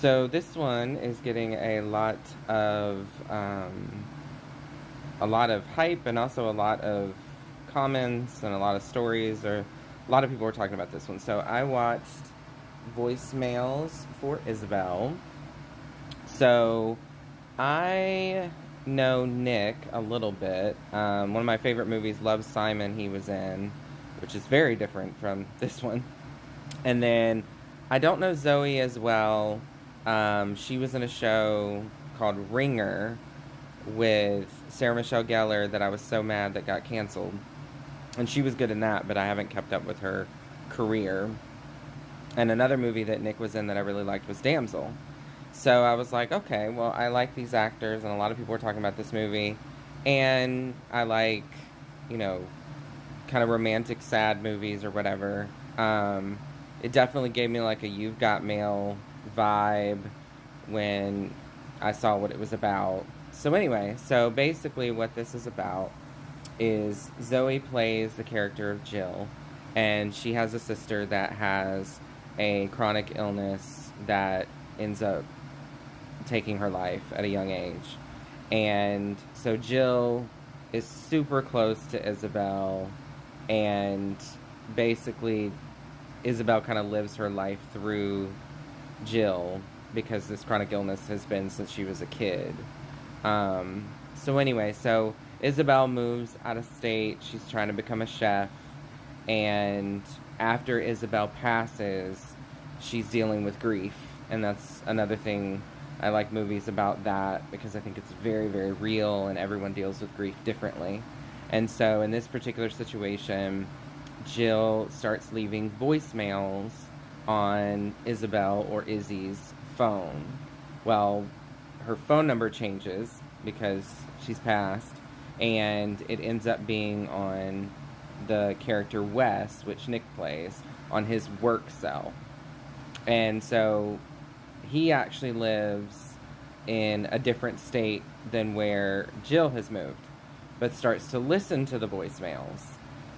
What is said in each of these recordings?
So this one is getting of a lot of hype and also a lot of comments and a lot of stories. Or a lot of people were talking about this one. So I watched Voicemails for Isabel. So I know Nick a little bit. One of my favorite movies, Love, Simon, he was in, which is very different from this one. And then I don't know Zoe as well. She was in a show called Ringer with Sarah Michelle Gellar that I was so mad that got canceled. And she was good in that, but I haven't kept up with her career. And another movie that Nick was in that I really liked was Damsel. So I was like, okay, well, I like these actors, and a lot of people were talking about this movie. And I like, you know, kind of romantic, sad movies or whatever. It definitely gave me like a You've Got Mail vibe when I saw what it was about. So anyway, so basically what this is about is Zoe plays the character of Jill, and she has a sister that has a chronic illness that ends up taking her life at a young age. And so Jill is super close to Isabel, and basically Isabel kind of lives her life through Jill because this chronic illness has been since she was a kid. So anyway, so Isabel moves out of state. She's trying to become a chef, and after Isabel passes, she's dealing with grief, and that's another thing. I like movies about that because I think it's very, very real, and everyone deals with grief differently. And so in this particular situation, Jill starts leaving voicemails on Isabel or Izzy's phone. Well, her phone number changes because she's passed, and it ends up being on the character Wes, which Nick plays, on his work cell. And so he actually lives in a different state than where Jill has moved, but starts to listen to the voicemails.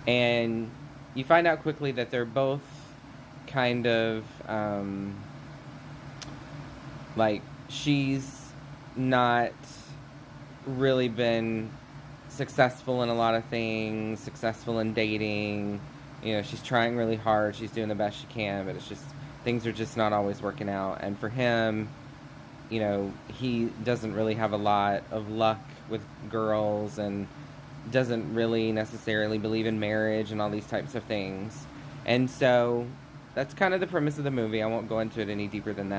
And you find out quickly that they're both kind of like, she's not really been successful in a lot of things, successful in dating. You know, she's trying really hard, she's doing the best she can, but it's just things are just not always working out. And for him, you know, he doesn't really have a lot of luck with girls and doesn't really necessarily believe in marriage and all these types of things. And so that's kind of the premise of the movie. I won't go into it any deeper than that.